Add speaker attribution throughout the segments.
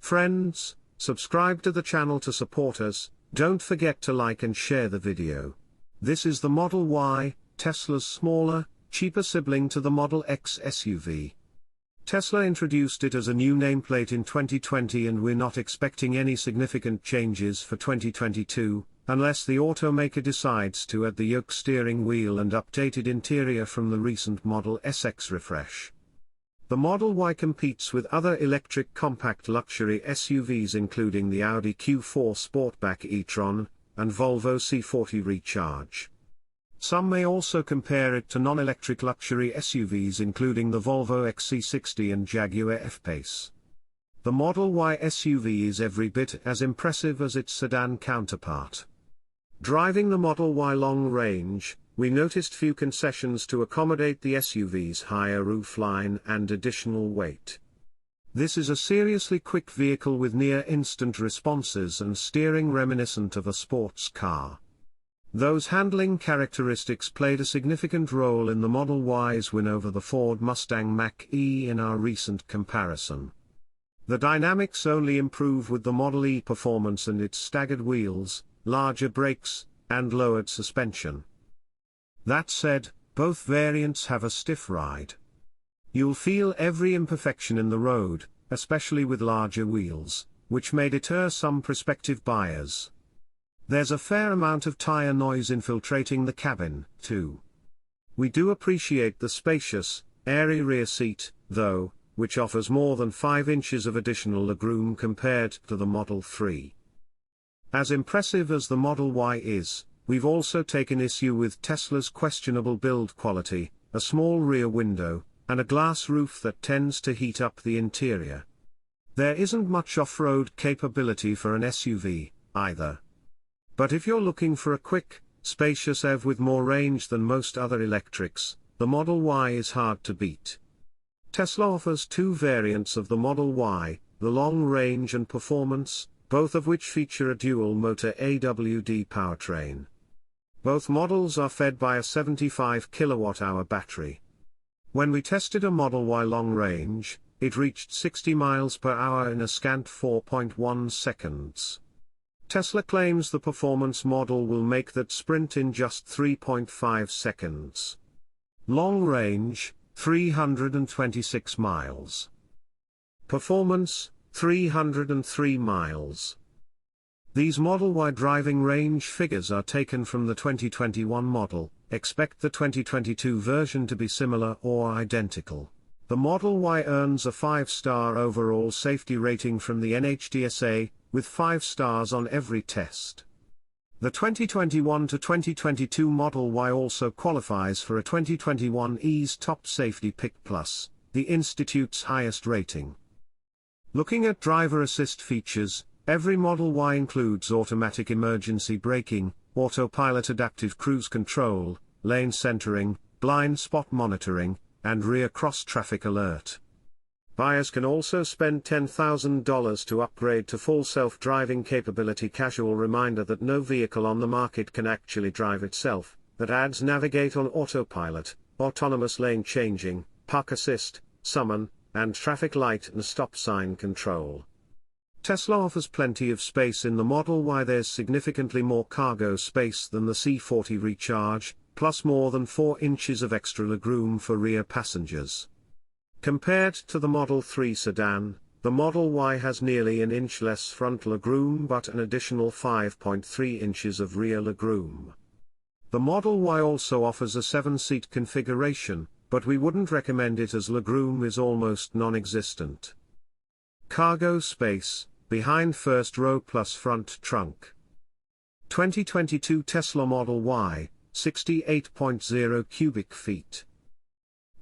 Speaker 1: Friends, subscribe to the channel to support us. Don't forget to like and share the video. This is the Model Y, Tesla's smaller, cheaper sibling to the Model X SUV. Tesla introduced it as a new nameplate in 2020 and we're not expecting any significant changes for 2022, unless the automaker decides to add the yoke steering wheel and updated interior from the recent Model SX refresh. The Model Y competes with other electric compact luxury SUVs including the Audi Q4 Sportback e-tron, and Volvo C40 Recharge. Some may also compare it to non-electric luxury SUVs including the Volvo XC60 and Jaguar F-Pace. The Model Y SUV is every bit as impressive as its sedan counterpart. Driving the Model Y long range, we noticed few concessions to accommodate the SUV's higher roofline and additional weight. This is a seriously quick vehicle with near-instant responses and steering reminiscent of a sports car. Those handling characteristics played a significant role in the Model Y's win over the Ford Mustang Mach-E in our recent comparison. The dynamics only improve with the Model E performance and its staggered wheels, larger brakes, and lowered suspension. That said, both variants have a stiff ride. You'll feel every imperfection in the road, especially with larger wheels, which may deter some prospective buyers. There's a fair amount of tire noise infiltrating the cabin, too. We do appreciate the spacious, airy rear seat, though, which offers more than 5 inches of additional legroom compared to the Model 3. As impressive as the Model Y is, we've also taken issue with Tesla's questionable build quality, a small rear window, and a glass roof that tends to heat up the interior. There isn't much off-road capability for an SUV, either. But if you're looking for a quick, spacious EV with more range than most other electrics, the Model Y is hard to beat. Tesla offers 2 variants of the Model Y, the long range and performance, both of which feature a dual-motor AWD powertrain. Both models are fed by a 75 kWh battery. When we tested a Model Y long range, it reached 60 miles per hour in a scant 4.1 seconds. Tesla claims the performance model will make that sprint in just 3.5 seconds. Long range, 326 miles. Performance, 303 miles. These Model Y driving range figures are taken from the 2021 model. Expect the 2022 version to be similar or identical. The Model Y earns a 5-star overall safety rating from the NHTSA, with 5 stars on every test. The 2021 to 2022 Model Y also qualifies for a 2021 EASE Top Safety Pick Plus, the Institute's highest rating. Looking at driver assist features, every Model Y includes automatic emergency braking, autopilot adaptive cruise control, lane centering, blind spot monitoring, and rear cross-traffic alert. Buyers can also spend $10,000 to upgrade to full self-driving capability. Casual reminder that no vehicle on the market can actually drive itself, that adds navigate on autopilot, autonomous lane changing, park assist, summon, and traffic light and stop sign control. Tesla offers plenty of space in the Model Y. There's significantly more cargo space than the C40 Recharge, plus more than 4 inches of extra legroom for rear passengers. Compared to the Model 3 sedan, the Model Y has nearly an inch less front legroom but an additional 5.3 inches of rear legroom. The Model Y also offers a 7-seat configuration, but we wouldn't recommend it as legroom is almost non-existent. Cargo space, behind first row plus front trunk. 2022 Tesla Model Y, 68.0 cubic feet.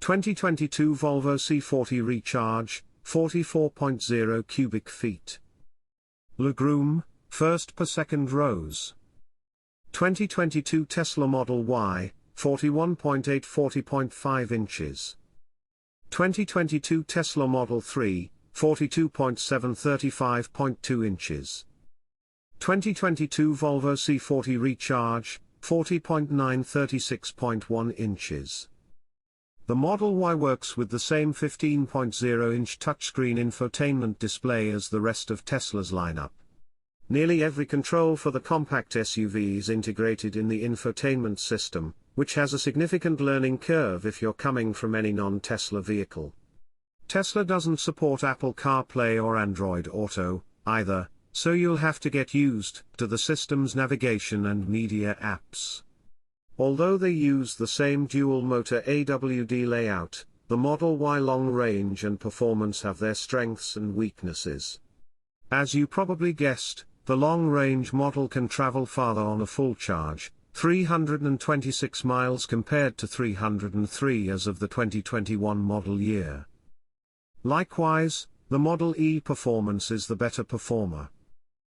Speaker 1: 2022 Volvo C40 Recharge, 44.0 cubic feet. Legroom, first per second rows. 2022 Tesla Model Y, 41.8 40.5 inches. 2022 Tesla Model 3, 42.7 35.2 inches. 2022 Volvo C40 Recharge, 40.9 36.1 inches. The Model Y works with the same 15.0-inch touchscreen infotainment display as the rest of Tesla's lineup. Nearly every control for the compact SUV is integrated in the infotainment system, which has a significant learning curve if you're coming from any non-Tesla vehicle. Tesla doesn't support Apple CarPlay or Android Auto, either, so you'll have to get used to the system's navigation and media apps. Although they use the same dual-motor AWD layout, the Model Y long range and performance have their strengths and weaknesses. As you probably guessed, the long-range model can travel farther on a full charge, 326 miles compared to 303 as of the 2021 model year. Likewise, the Model E performance is the better performer.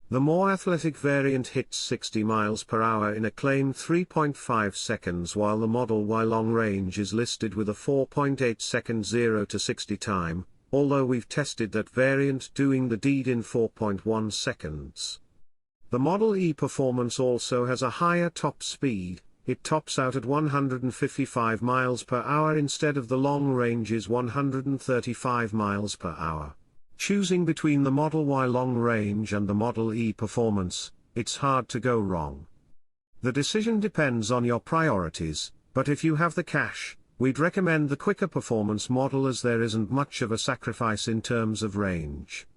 Speaker 1: The more athletic variant hits 60 miles per hour in a claimed 3.5 seconds, while the Model Y long range is listed with a 4.8 second 0 to 60 time, although we've tested that variant doing the deed in 4.1 seconds. The Model E performance also has a higher top speed. It tops out at 155 miles per hour instead of the long range's 135 miles per hour. Choosing between the Model Y long range and the Model E performance, it's hard to go wrong. The decision depends on your priorities, but if you have the cash, we'd recommend the quicker performance model as there isn't much of a sacrifice in terms of range.